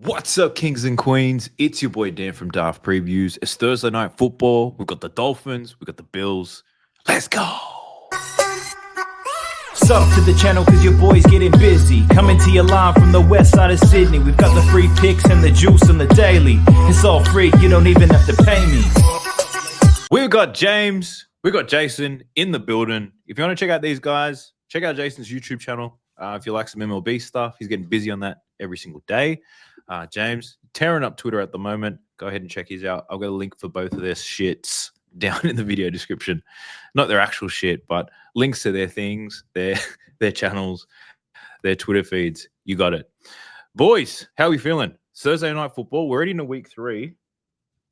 What's up, kings and queens? It's your boy Dan from Daft Previews. It's Thursday night football. We've got the Dolphins. We've got the Bills. Let's go. Sub to the channel cause your boy's getting busy. Coming to you live from the west side of Sydney. We've got the free picks and the juice on the daily. It's all free, you don't even have to pay me. We've got James. We've got Jason in the building. If you want to check out these guys, check out Jason's YouTube channel. If you like some MLB stuff, he's getting busy on that every single day. James, tearing up Twitter at the moment. Go ahead and check his out. I'll get a link for both of their shits down in the video description. Not their actual shit, but links to their things, their channels, their Twitter feeds. You got it. Boys, how are we feeling? Thursday night football. We're already into week 3.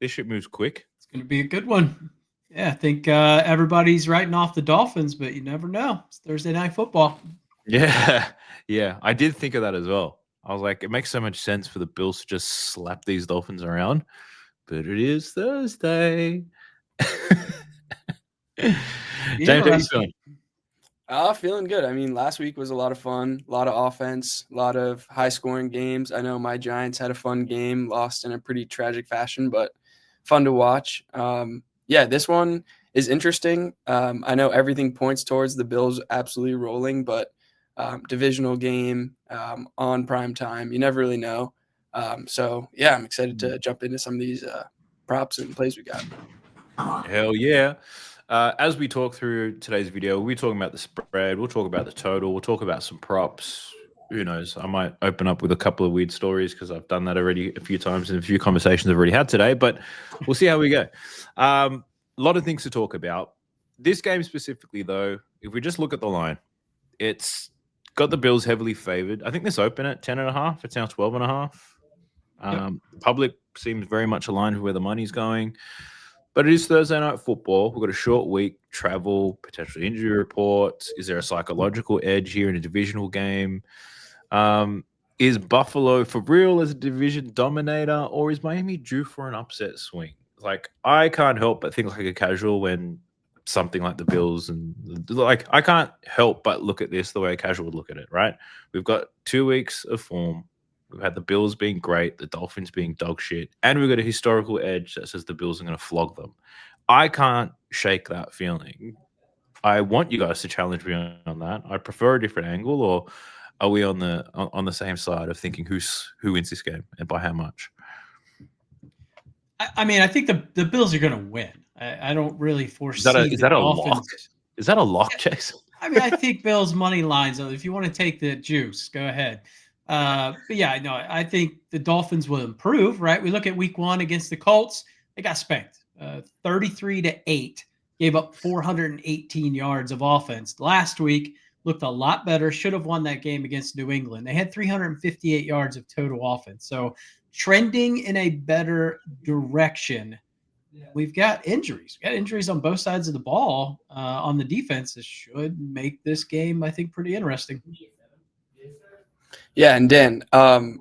This shit moves quick. It's going to be a good one. Yeah, I think everybody's writing off the Dolphins, but you never know. It's Thursday night football. Yeah. I did think of that as well. I was like, it makes so much sense for the Bills to just slap these Dolphins around, but it is Thursday. James, how you feeling? Feeling good. I mean, last week was a lot of fun, a lot of offense, a lot of high-scoring games. I know my Giants had a fun game, lost in a pretty tragic fashion, but fun to watch. Yeah, this one is interesting. I know everything points towards the Bills absolutely rolling, but divisional game on prime time, you never really know. So, yeah, I'm excited to jump into some of these props and plays we got. Hell yeah. As we talk through today's video, we'll be talking about the spread. We'll talk about the total. We'll talk about some props. Who knows? I might open up with a couple of weird stories because I've done that already a few times in a few conversations I've already had today, but we'll see how we go. A lot of things to talk about. This game specifically, though, if we just look at the line, it's got the Bills heavily favored. I think this opened at 10.5. It's now 12.5. The public seems very much aligned with where the money's going. But it is Thursday night football. We've got a short week, travel, potential injury reports. Is there a psychological edge here in a divisional game? Is Buffalo for real as a division dominator, or is Miami due for an upset swing? Like, I can't help but think like a casual when something like the Bills and like I can't help but look at this the way a casual would look at it, right? We've got 2 weeks of form. We've had the Bills being great, the Dolphins being dog shit, and we've got a historical edge that says the Bills are going to flog them. I can't shake that feeling. I want you guys to challenge me on that. I prefer a different angle, or are we on the same side of thinking who wins this game and by how much? I mean, I think the Bills are going to win. I don't really foresee Is that a Dolphins. lock? Is that a lock, Jason? I mean, I think Bills money lines. If you want to take the juice, go ahead. But yeah, no, I think the Dolphins will improve, right? We look at week 1 against the Colts. They got spanked 33-8, gave up 418 yards of offense. Last week looked a lot better, should have won that game against New England. They had 358 yards of total offense. So trending in a better direction. We've got injuries. We've got injuries on both sides of the ball on the defense. This should make this game, I think, pretty interesting. Yeah, and Dan,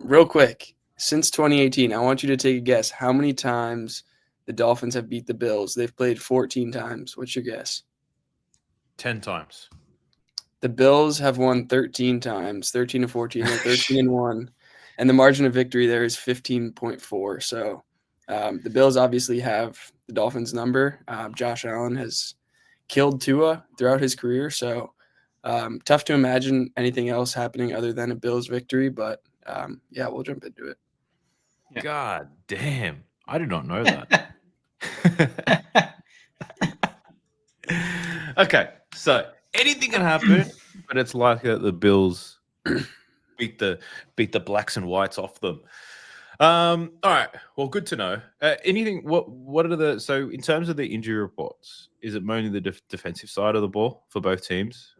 real quick, since 2018, I want you to take a guess how many times the Dolphins have beat the Bills. They've played 14 times. What's your guess? 10 times. The Bills have won 13 times, 13-14, or 13-1, and the margin of victory there is 15.4. So the Bills obviously have the Dolphins' number. Josh Allen has killed Tua throughout his career, so tough to imagine anything else happening other than a Bills victory, but yeah, we'll jump into it. Yeah. God damn. I did not know that. Okay, so anything can happen, but it's likely that the Bills beat the blacks and whites off them. All right. Well, good to know. Anything? What are the so in terms of the injury reports? Is it mainly the defensive side of the ball for both teams?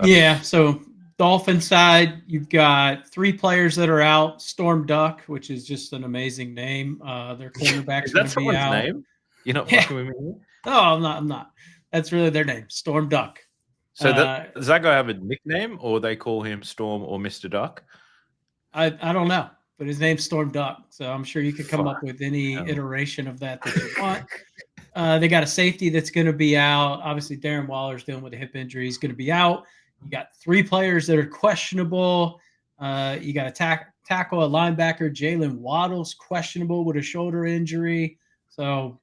Yeah. So Dolphin side, you've got 3 players that are out. Storm Duck, which is just an amazing name. Their cornerback's Is going that to be someone's out. name? You're not Yeah. fucking with me here? No, I'm not. That's really their name, Storm Duck. So does that guy have a nickname, or they call him Storm or Mr. Duck? I don't know, but his name's Storm Duck. So I'm sure you could come up with any hell. iteration of that you want. They got a safety that's going to be out. Obviously, Darren Waller's dealing with a hip injury. He's going to be out. You got 3 players that are questionable. You got a tackle, a linebacker. Jalen Waddle's questionable with a shoulder injury. So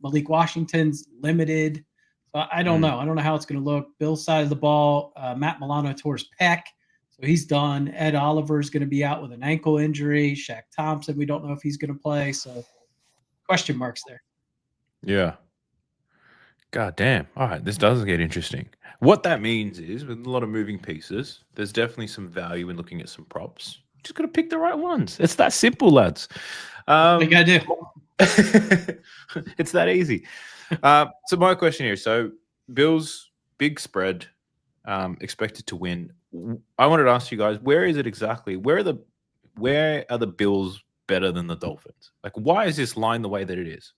Malik Washington's limited. So I don't know. I don't know how it's going to look. Bill's side of the ball, Matt Milano tore his pec. So he's done. Ed Oliver's going to be out with an ankle injury. Shaq Thompson, we don't know if he's going to play. So question marks there. Yeah. God damn. All right. This does get interesting. What that means is, with a lot of moving pieces, there's definitely some value in looking at some props. Just got to pick the right ones. It's that simple, lads. What you got to do? It's that easy. So my question here, so Bills big spread, expected to win. I wanted to ask you guys, where is it exactly? Where are the Bills better than the Dolphins? Like, why is this line the way that it is?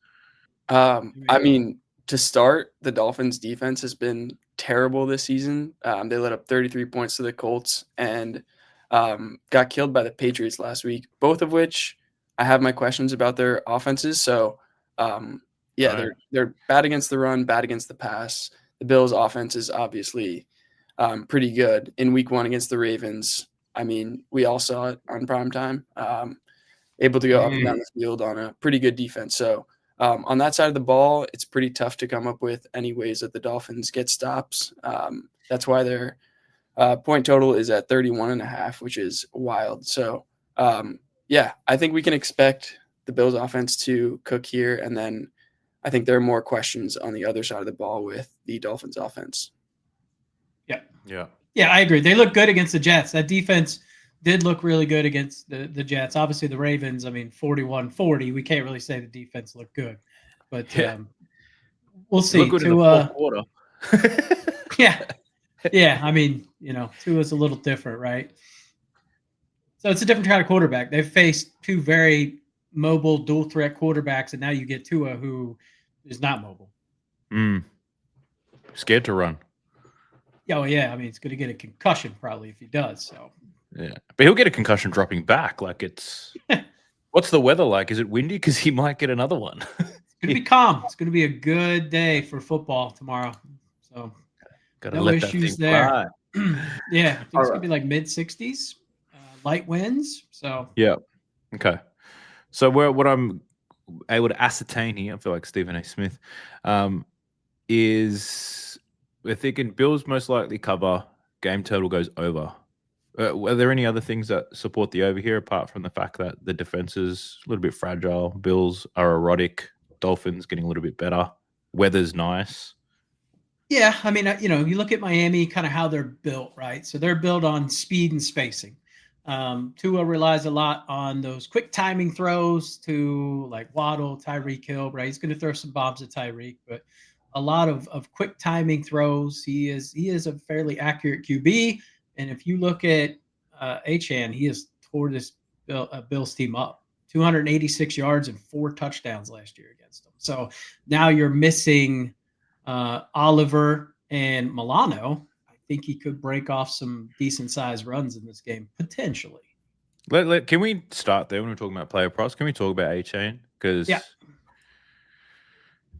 I mean, to start, the Dolphins defense has been terrible this season. They let up 33 points to the Colts and got killed by the Patriots last week, both of which I have my questions about their offenses. So, they're bad against the run, bad against the pass. The Bills' offense is obviously pretty good. In week 1 against the Ravens, I mean, we all saw it on primetime, able to go up and down the field on a pretty good defense. So, on that side of the ball, it's pretty tough to come up with any ways that the Dolphins get stops. That's why their point total is at 31.5, which is wild. So, I think we can expect the Bills offense to cook here. And then I think there are more questions on the other side of the ball with the Dolphins offense. Yeah, I agree. They look good against the Jets. That defense did look really good against the Jets. Obviously, the Ravens, I mean, 41-40. We can't really say the defense looked good. But we'll see. Look good in the fourth quarter. Yeah. I mean, Tua's a little different, right? So it's a different kind of quarterback. They've faced two very mobile, dual threat quarterbacks, and now you get Tua, who is not mobile. Scared to run. Oh, yeah. I mean, it's going to get a concussion probably if he does. So. Yeah, but he'll get a concussion dropping back. Like, it's what's the weather like? Is it windy? Because he might get another one. It's going to be calm. It's going to be a good day for football tomorrow. So no issues there. Yeah, I think it's going to be like mid-60s, light winds. So yeah, okay. So what I'm able to ascertain here, I feel like Stephen A. Smith, is we're thinking Bills most likely cover. Game total goes over. Are there any other things that support the over here apart from the fact that the defense is a little bit fragile? Bills are erotic. Dolphins getting a little bit better. Weather's nice. Yeah, I mean, you look at Miami, kind of how they're built, right? So they're built on speed and spacing. Tua relies a lot on those quick timing throws to like Waddle, Tyreek Hill, right? He's going to throw some bombs at Tyreek, but a lot of quick timing throws. He is a fairly accurate QB. And if you look at Achane, he has tore this Bills team up. 286 yards and 4 touchdowns last year against them. So now you're missing Oliver and Milano. I think he could break off some decent-sized runs in this game, potentially. Can we start there when we're talking about player props? Can we talk about Achane? Because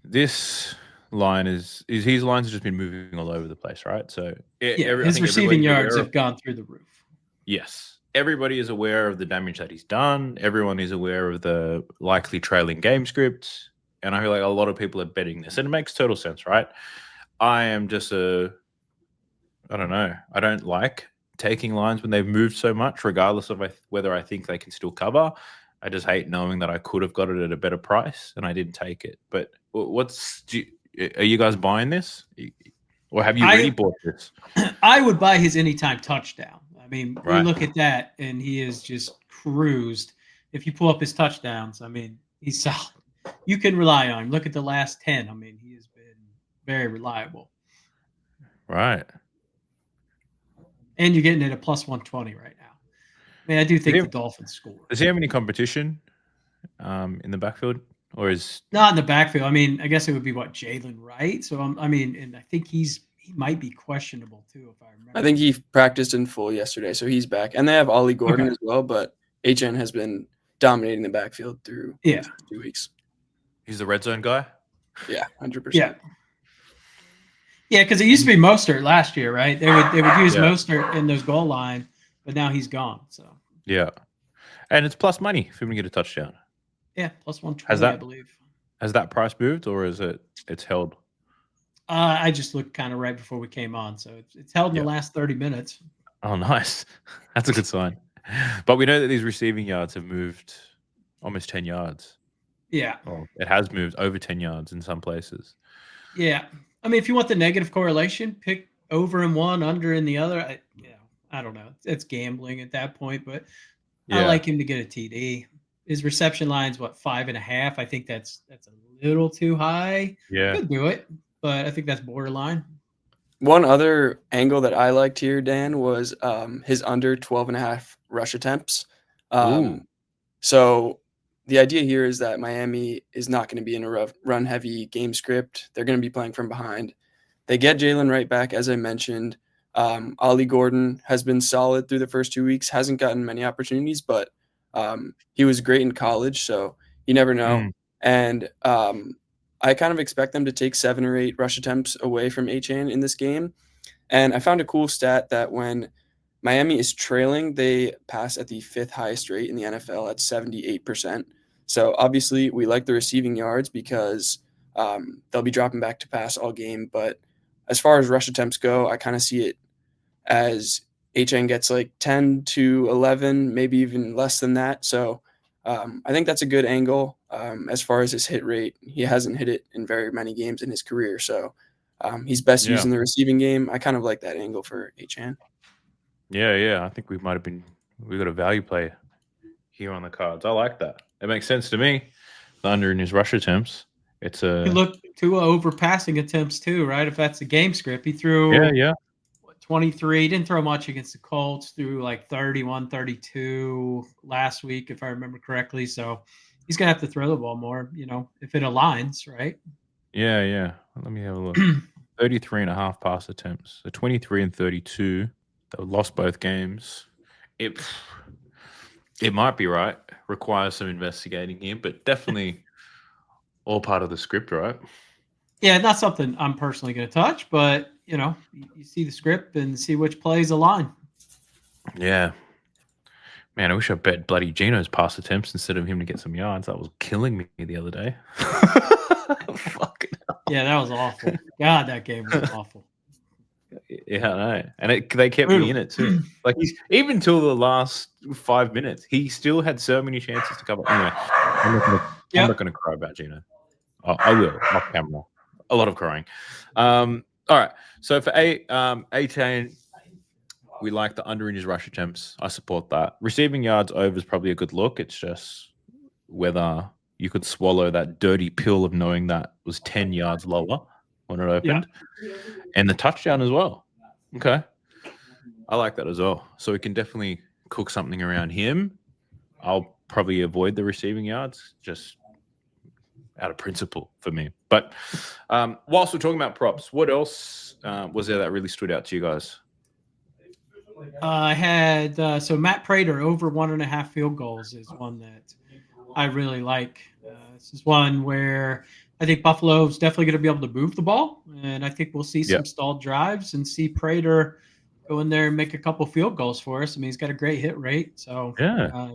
this line his lines have just been moving all over the place, right? So his receiving yards have gone through the roof. Yes, everybody is aware of the damage that he's done. Everyone is aware of the likely trailing game script, and I feel like a lot of people are betting this, and it makes total sense, right? I am just I don't know. I don't like taking lines when they've moved so much, regardless of whether I think they can still cover. I just hate knowing that I could have got it at a better price and I didn't take it. But are you guys buying this, or have you already bought this? I would buy his anytime touchdown. I mean, we look at that, and he is just cruised. If you pull up his touchdowns, I mean, he's solid. You can rely on him. Look at the last 10. I mean, he has been very reliable. Right. And you're getting it at plus 120 right now. I mean, I do think the Dolphins score. Does he have any competition in the backfield? Or is not in the backfield? I mean, I guess it would be Jalen Wright. So and I think he might be questionable too, if I remember. I think he practiced in full yesterday, so he's back. And they have Ollie Gordon as well, but HN has been dominating the backfield through 2 weeks. He's the red zone guy? Yeah, 100%. Yeah. Yeah, because it used to be Mostert last year, right? They would use Mostert in those goal line, but now he's gone. So yeah. And it's plus money for him to get a touchdown. Yeah, plus 120, I believe. Has that price moved, or is it's held? I just looked kind of right before we came on, so it's held in the last 30 minutes. Oh, nice. That's a good sign. But we know that these receiving yards have moved almost 10 yards. Yeah. Well, it has moved over 10 yards in some places. Yeah. I mean, if you want the negative correlation, pick over in one, under in the other. I don't know. It's gambling at that point, but I like him to get a TD. His reception line's 5.5. I think that's a little too high. Yeah. Could do it, but I think that's borderline. One other angle that I liked here, Dan, was his under 12.5 rush attempts. So the idea here is that Miami is not going to be in a run-heavy game script. They're going to be playing from behind. They get Jalen right back, as I mentioned. Ollie Gordon has been solid through the first 2 weeks. Hasn't gotten many opportunities, but he was great in college, so you never know. And I kind of expect them to take 7 or 8 rush attempts away from Achane in this game. And I found a cool stat that when Miami is trailing, they pass at the 5th highest rate in the NFL at 78%. So obviously we like the receiving yards because they'll be dropping back to pass all game. But as far as rush attempts go, I kind of see it as Achane gets like 10 to 11, maybe even less than that. So I think that's a good angle. As far as his hit rate, he hasn't hit it in very many games in his career. So he's best used in the receiving game. I kind of like that angle for Achane. Yeah. I think we got a value play here on the cards. I like that. It makes sense to me. The under in his rush attempts. It's a look to over passing attempts too, right? If that's the game script, he threw 23. Didn't throw much against the Colts. Threw like 31, 32 last week, if I remember correctly. So he's gonna have to throw the ball more, if it aligns, right? Yeah. Let me have a look. 33.5 pass attempts. So 23 and 32. They lost both games. It might be right. Requires some investigating here, but definitely all part of the script, right? Yeah, not something I'm personally going to touch, but you see the script and see which plays align. Yeah. Man, I wish I bet bloody Gino's pass attempts instead of him to get some yards. That was killing me the other day. Fucking hell. Yeah, that was awful. God, that game was awful. Yeah, I know. And they kept me in it too. Like even till the last 5 minutes, he still had so many chances to cover. Anyway, I'm not going to cry about Gino. Oh, I will off camera. A lot of crying. All right. So for Achane, we like the under in his rush attempts. I support that. Receiving yards over is probably a good look. It's just whether you could swallow that dirty pill of knowing that was 10 yards lower when it opened. And the touchdown as well. Okay. I like that as well. So we can definitely cook something around him. I'll probably avoid the receiving yards just out of principle for me. But whilst we're talking about props, what else was there that really stood out to you guys? I had so Matt Prater over 1.5 field goals is one that I really like. This is one where I think Buffalo's definitely going to be able to move the ball, and I think we'll see some stalled drives and see Prater go in there and make a couple field goals for us. I mean, he's got a great hit rate, so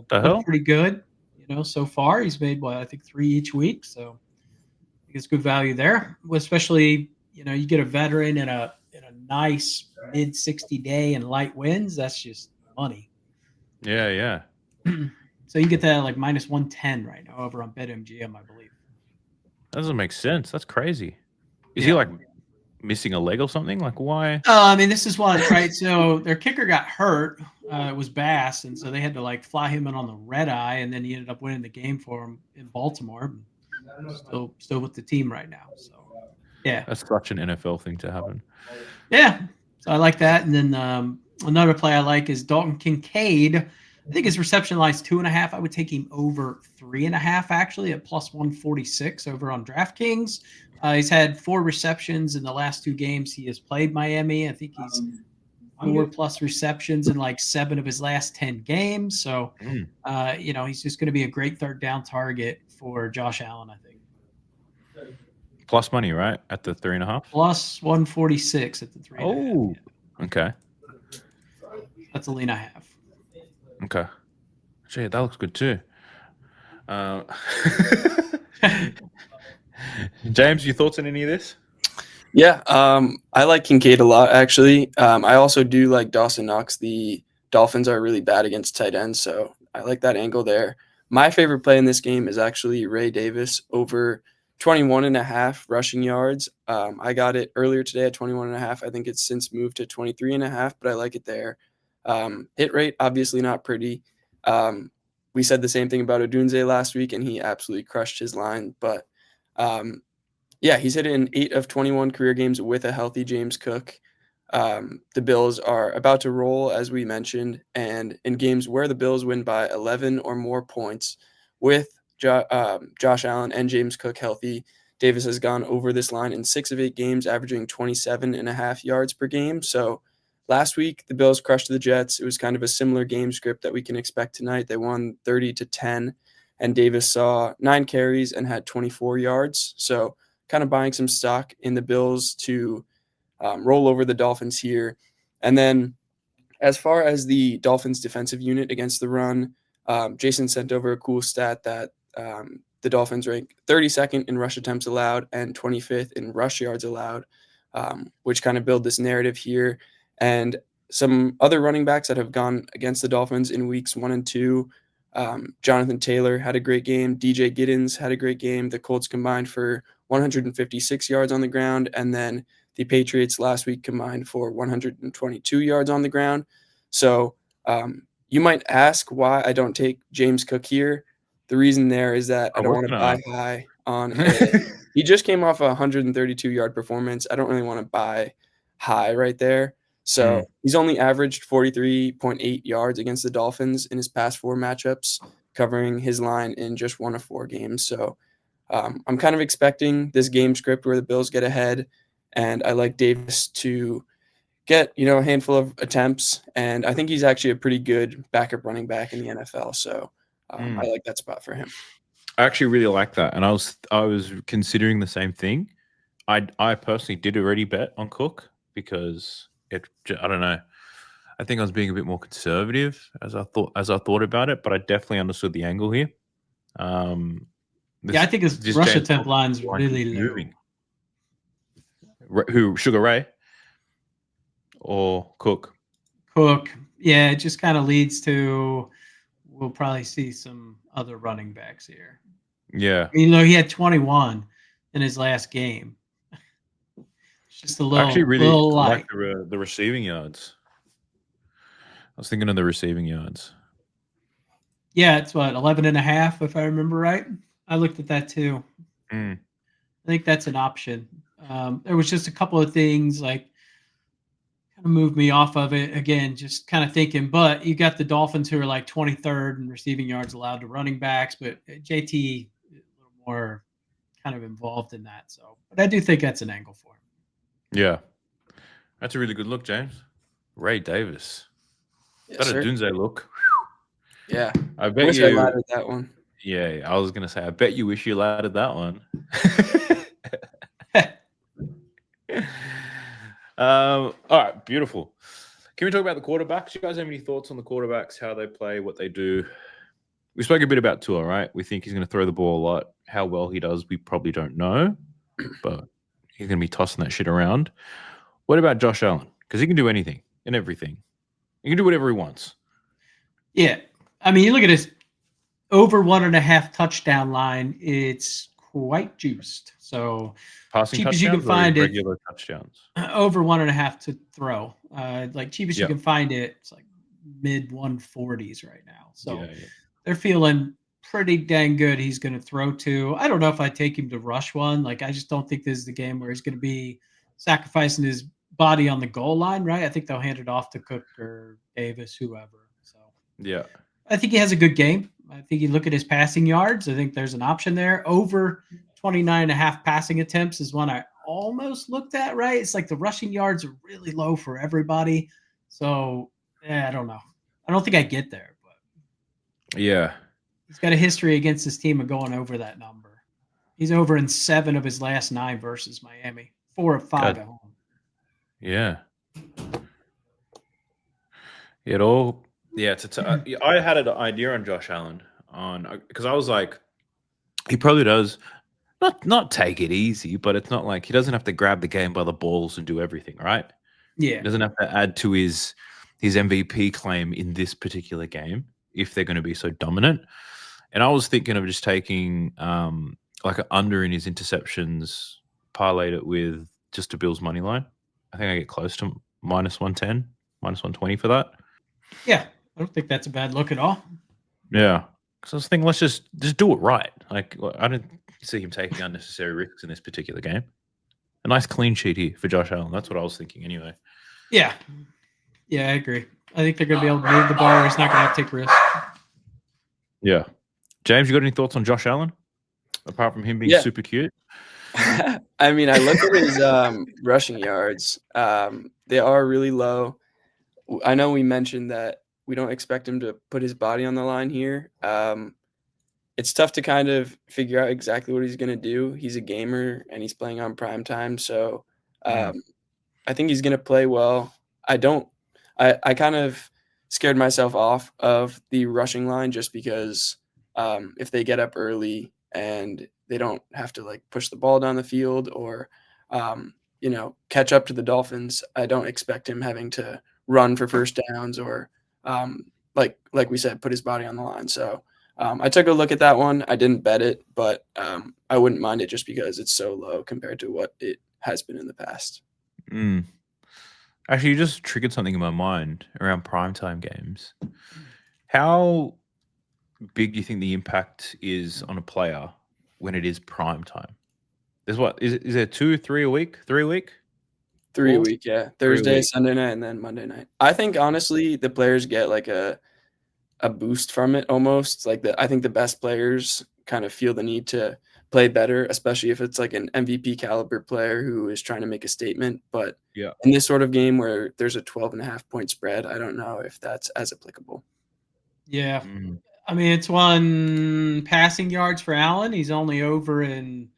pretty good. So far he's made I think 3 each week, so I think it's good value there. Especially you get a veteran in a nice mid 60-day and light wins. That's just money. Yeah. So you get that like minus 110 right now over on BetMGM, I believe. That doesn't make sense. That's crazy. Is he like missing a leg or something? Like why? I mean, this is one, right? So their kicker got hurt. It was Bass, and so they had to like fly him in on the red eye, and then he ended up winning the game for him in Baltimore. Still with the team right now. So yeah, that's such an NFL thing to happen. Yeah, so I like that. And then another play I like is Dalton Kincaid. I think his reception line's 2.5. I would take him over 3.5 actually at plus 146 over on DraftKings. He's had 4 receptions in the last 2 games he has played Miami. I think he's 4+ receptions in like 7 of his last 10 games. So, he's just going to be a great third down target for Josh Allen, I think. Plus money, right? At the 3.5? Plus 146 at the 3.5. Oh, okay. That's a lean I have. Okay. Gee, that looks good too. James, your thoughts on any of this? Yeah, I like Kincaid a lot, actually. I also do like Dawson Knox. The Dolphins are really bad against tight ends, so I like that angle there. My favorite play in this game is actually Ray Davis over 21.5 rushing yards. I got it earlier today at 21.5. I think it's since moved to 23.5, but I like it there. Hit rate, obviously not pretty. We said the same thing about Odunze last week, and he absolutely crushed his line, but yeah, he's hit it in 8 of 21 career games with a healthy James Cook. The Bills are about to roll, as we mentioned, and in games where the Bills win by 11 or more points with Josh Allen and James Cook healthy, Davis has gone over this line in 6 of 8 games, averaging 27.5 yards per game. So last week, the Bills crushed the Jets. It was kind of a similar game script that we can expect tonight. They won 30-10, and Davis saw 9 carries and had 24 yards. So kind of buying some stock in the Bills to roll over the Dolphins here. And then as far as the Dolphins defensive unit against the run, Jason sent over a cool stat that the Dolphins rank 32nd in rush attempts allowed and 25th in rush yards allowed, which kind of build this narrative here. And some other running backs that have gone against the Dolphins in weeks 1 and 2, Jonathan Taylor had a great game. DJ Giddens had a great game. The Colts combined for 156 yards on the ground, and then the Patriots last week combined for 122 yards on the ground. So you might ask why I don't take James Cook here. The reason there is that I don't want to buy high on he just came off a 132-yard performance. I don't really want to buy high right there. So he's only averaged 43.8 yards against the Dolphins in his past 4 matchups, covering his line in just 1 of 4 games. So I'm kind of expecting this game script where the Bills get ahead, and I like Davis to get, a handful of attempts, and I think he's actually a pretty good backup running back in the NFL. So I like that spot for him. I actually really like that, and I was considering the same thing. I personally did already bet on Cook because I don't know. I think I was being a bit more conservative as I thought about it, but I definitely understood the angle here. I think his rush attempt line's really low. Who, Sugar Ray or Cook? Cook. Yeah, it just kind of leads to we'll probably see some other running backs here. Yeah. He had 21 in his last game. It's just a little, actually really little light. like the receiving yards. I was thinking of the receiving yards. Yeah, it's 11.5, if I remember right. I looked at that too. I think that's an option. There was just a couple of things like kind of moved me off of it. Again, just kind of thinking, but you got the Dolphins who are like 23rd in receiving yards allowed to running backs, but JT a little more kind of involved in that. So, but I do think that's an angle for him. Yeah. That's a really good look, James. Ray Davis. Yes, That a Dunze look. Yeah. I bet wish I laddered that one. Yeah, I was gonna say, I bet you wish you laddered that one. All right, beautiful. Can we talk about the quarterbacks? You guys have any thoughts on the quarterbacks, how they play, what they do? We spoke a bit about Tua, right? We think he's going to throw the ball a lot. How well he does, we probably don't know, but he's going to be tossing that shit around. What about Josh Allen? Because he can do anything and everything. He can do whatever he wants. Yeah. I mean, you look at his over 1.5 touchdown line, it's quite juiced. So passing cheap touchdowns as you can find it, regular touchdowns. Over 1.5 to throw. Like cheap as you can find it, it's like mid 140s right now. So they're feeling pretty dang good. He's going to throw to. I don't know if I take him to rush one. Like I just don't think this is the game where he's going to be sacrificing his body on the goal line, right? I think they'll hand it off to Cook or Davis, whoever. So yeah, I think he has a good game. I think you look at his passing yards. I think there's an option there. Over 29.5 passing attempts is one I almost looked at, right? It's like the rushing yards are really low for everybody. So, I don't know. I don't think I get there, but yeah. He's got a history against his team of going over that number. He's over in 7 of his last 9 versus Miami. 4 of 5 at home. Yeah. It all Yeah, I had an idea on Josh Allen because I was like, he probably does not take it easy, but it's not like he doesn't have to grab the game by the balls and do everything, right? He Yeah. doesn't have to add to his MVP claim in this particular game if they're going to be so dominant. And I was thinking of just taking like an under in his interceptions, parlayed it with just a Bills money line. I think I get close to -110, -120 for that. Yeah. I don't think that's a bad look at all. Yeah, because I was thinking, let's just do it right. Like, I don't see him taking unnecessary risks in this particular game. A nice clean sheet here for Josh Allen. That's what I was thinking, anyway. Yeah. Yeah, I agree. I think they're going to be able to move the ball. He's not going to have to take risks. Yeah, James, you got any thoughts on Josh Allen apart from him being super cute? I mean, I look at his rushing yards. They are really low. I know we mentioned that we don't expect him to put his body on the line here. It's tough to kind of figure out exactly what he's going to do. He's a gamer and he's playing on prime time. So I think he's going to play well. I kind of scared myself off of the rushing line just because if they get up early and they don't have to like push the ball down the field or, catch up to the Dolphins, I don't expect him having to run for first downs or like we said, put his body on the line. So I took a look at that one. I didn't bet it, but I wouldn't mind it just because it's so low compared to what it has been in the past. Actually, you just triggered something in my mind around primetime games. How big do you think the impact is on a player when it is primetime? There's what? Is there 2, 3 a week? 3 a week? 3 a week, yeah. Thursday, week. Sunday night, and then Monday night. I think honestly the players get like a boost from it almost. I think the best players kind of feel the need to play better, especially if it's like an MVP caliber player who is trying to make a statement. But in this sort of game where there's a 12.5 point spread, I don't know if that's as applicable. Yeah. I mean, it's 1 passing yards for Allen. He's only over in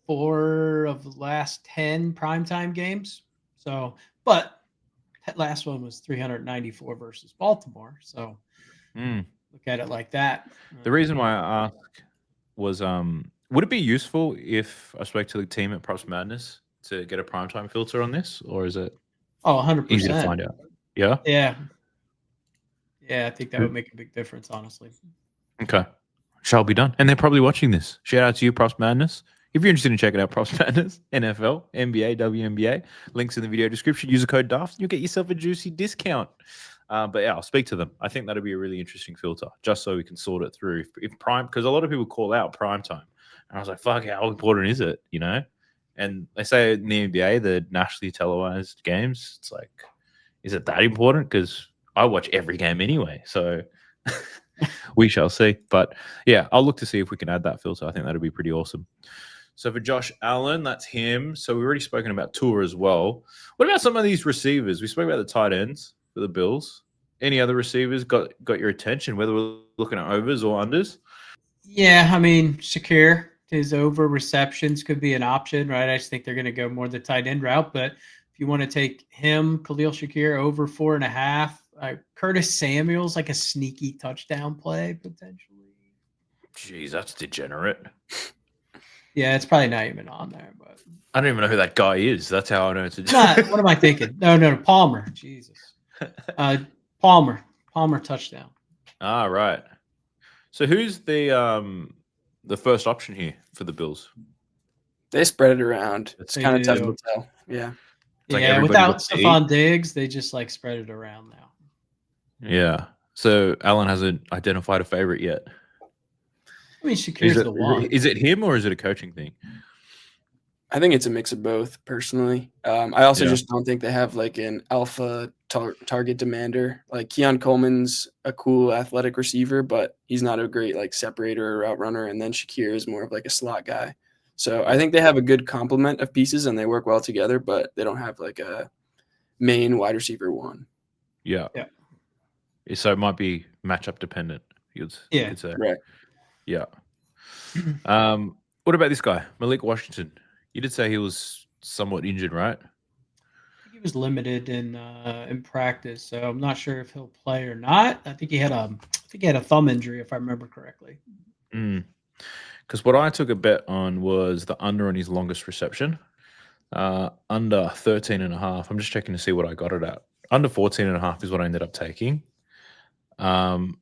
4 of the last 10 primetime games. So, but that last one was 394 versus Baltimore. So look at it like that. The reason why I asked was, would it be useful if I spoke to the team at Props Madness to get a primetime filter on this, or is it 100% easy to find out? Yeah? Yeah. Yeah, I think that would make a big difference, honestly. Okay. Shall be done. And they're probably watching this. Shout out to you, Props Madness. If you're interested in checking out Props Madness, NFL, NBA, WNBA, links in the video description. Use the code DAFT. You'll get yourself a juicy discount. But yeah, I'll speak to them. I think that'd be a really interesting filter, just so we can sort it through. If prime, because a lot of people call out prime time, and I was like, "Fuck, how important is it?" You know? And they say in the NBA, the nationally televised games, it's like, is it that important? Because I watch every game anyway, so we shall see. But yeah, I'll look to see if we can add that filter. I think that'd be pretty awesome. So for Josh Allen, that's him. So we've already spoken about Tua as well. What about some of these receivers? We spoke about the tight ends for the Bills. Any other receivers got your attention, whether we're looking at overs or unders? Yeah, I mean, Shakir, his over receptions could be an option, right? I just think they're going to go more the tight end route. But if you want to take him, Khalil Shakir, over 4.5, Curtis Samuel's like a sneaky touchdown play, potentially. Jeez, that's degenerate. Yeah, it's probably not even on there, but I don't even know who that guy is. That's how I know it's what am I thinking? No, Palmer. Jesus. Palmer touchdown. Right. So who's the first option here for the Bills? They spread it around. It's kind of tough to tell. Yeah. Yeah, without Stephon Diggs, they just like spread it around now. Yeah. So Allen hasn't identified a favorite yet. I mean, Shakir's the one. Is it him or is it a coaching thing? I think it's a mix of both, personally. I also just don't think they have like an alpha target demander. Like Keon Coleman's a cool athletic receiver, but he's not a great like separator or route runner. And then Shakir is more of like a slot guy. So I think they have a good complement of pieces and they work well together, but they don't have like a main wide receiver one. Yeah. So it might be matchup dependent. You'd say. Right. Yeah. What about this guy, Malik Washington? You did say he was somewhat injured, right? He he was limited in practice, so I'm not sure if he'll play or not. I think he had a thumb injury, if I remember correctly. Because what I took a bet on was the under on his longest reception. Under 13.5. I'm just checking to see what I got it at. Under 14.5 is what I ended up taking. And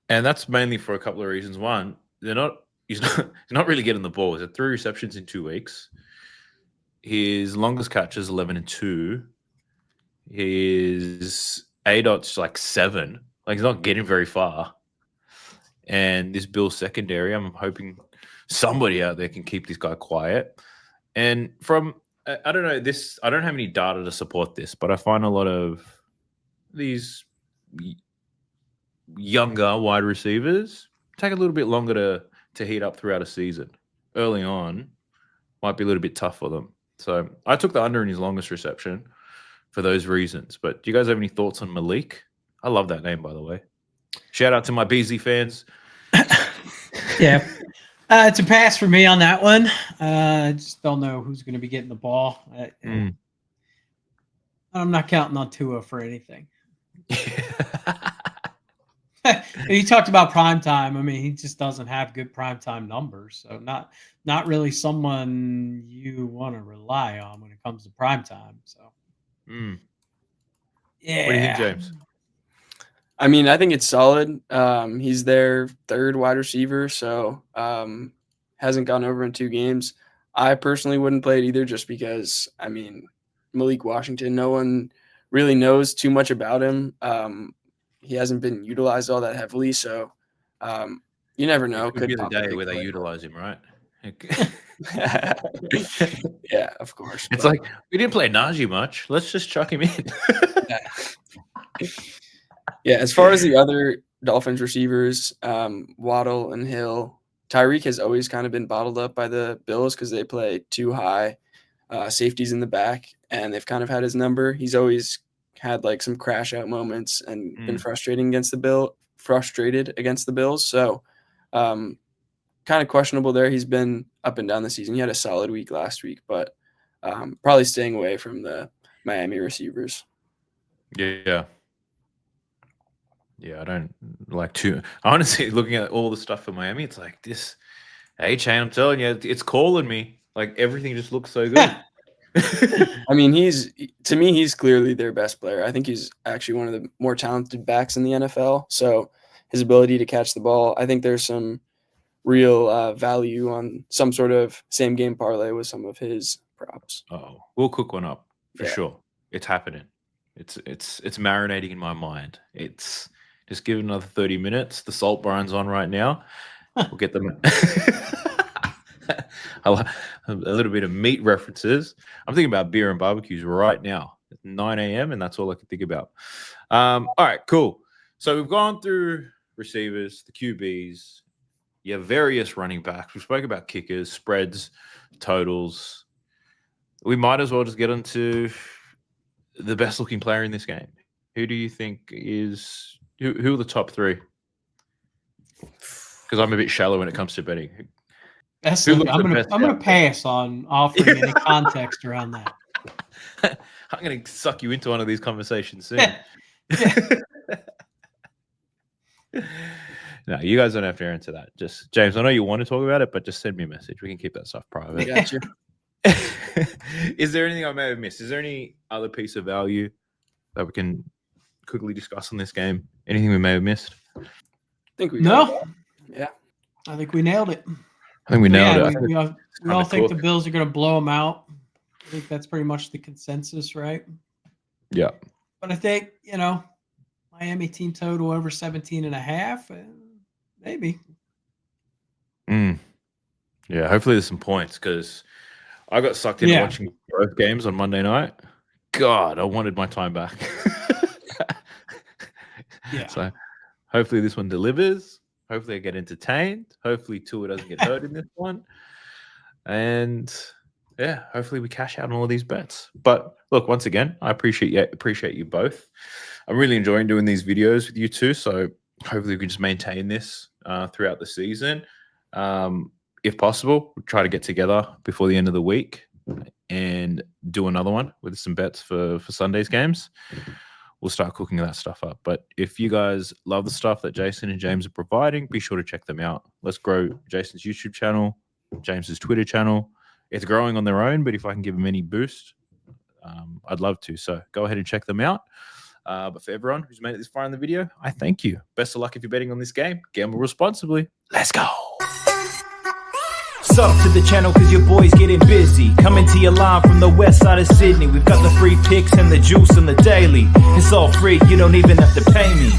that's mainly for a couple of reasons. One, he's not really getting the ball. He's had 3 receptions in 2 weeks. His longest catch is 11-2. His ADOT's like 7. Like, he's not getting very far. And this Bills secondary, I'm hoping somebody out there can keep this guy quiet. And from, I don't know, this, I don't have any data to support this, but I find a lot of these younger wide receivers take a little bit longer to heat up throughout a season. Early on, might be a little bit tough for them. So I took the under in his longest reception for those reasons. But do you guys have any thoughts on Malik? I love that name, by the way. Shout out to my BZ fans. Yeah. It's a pass for me on that one. I just don't know who's going to be getting the ball. I'm not counting on Tua for anything. You talked about primetime. I mean, he just doesn't have good primetime numbers. So not really someone you want to rely on when it comes to primetime. So, yeah. What do you think, James? I mean, I think it's solid. He's their 3rd wide receiver, so hasn't gone over in 2 games. I personally wouldn't play it either just because, I mean, Malik Washington, no one really knows too much about him. He hasn't been utilized all that heavily, so you never know. Could be the day where they utilize him, right? Yeah, of course. It's like, we didn't play Najee much. Let's just chuck him in. Yeah, as far as the other Dolphins receivers, Waddle and Hill, Tyreek has always kind of been bottled up by the Bills because they play 2 high safeties in the back, and they've kind of had his number. He's always had like some crash out moments and been frustrated against the Bills. So kind of questionable there. He's been up and down the season. He had a solid week last week, but probably staying away from the Miami receivers. Yeah, I don't like to. Honestly, looking at all the stuff for Miami, it's like this. Hey, Chain, I'm telling you, it's calling me. Like, everything just looks so good. I mean, to me, he's clearly their best player. I think he's actually one of the more talented backs in the NFL. So his ability to catch the ball, I think there's some real value on some sort of same game parlay with some of his props. Oh, we'll cook one up for sure. It's happening. It's marinating in my mind. It's just give it another 30 minutes. The salt brine's on right now. We'll get them a little bit of meat references. I'm thinking about beer and barbecues right now. It's 9 a.m. and that's all I can think about. All right, cool. So we've gone through receivers, the QBs. You have various running backs. We spoke about kickers, spreads, totals. We might as well just get into the best looking player in this game. Who do you think is who are the top 3? Because I'm a bit shallow when it comes to betting. I'm gonna pass on offering any context around that. I'm gonna suck you into one of these conversations soon. No, you guys don't have to answer that. Just James, I know you want to talk about it, but just send me a message. We can keep that stuff private. Gotcha. Is there anything I may have missed? Is there any other piece of value that we can quickly discuss on this game? Anything we may have missed? I think we Yeah. I think we nailed it. I think we nailed it. We all think the Bills are going to blow them out. I think that's pretty much the consensus, right? Yeah. But I think, Miami team total over 17.5, maybe. Yeah, hopefully there's some points because I got sucked into watching both games on Monday night. God, I wanted my time back. So hopefully this one delivers. Hopefully I get entertained. Hopefully Tua doesn't get hurt in this one. And hopefully we cash out on all of these bets. But look, once again, I appreciate you both. I'm really enjoying doing these videos with you two. So hopefully we can just maintain this throughout the season. If possible, we'll try to get together before the end of the week and do another one with some bets for Sunday's games, we'll start cooking that stuff up. But if you guys love the stuff that Jason and James are providing, be sure to check them out. Let's grow Jason's YouTube channel, James's Twitter channel. It's growing on their own, but if I can give them any boost, I'd love to. So go ahead and check them out. But for everyone who's made it this far in the video, I thank you. Best of luck if you're betting on this game. Gamble responsibly. Let's go. Sub to the channel cause your boy's getting busy. Coming to your line from the west side of Sydney. We've got the free picks and the juice and the daily. It's all free, you don't even have to pay me.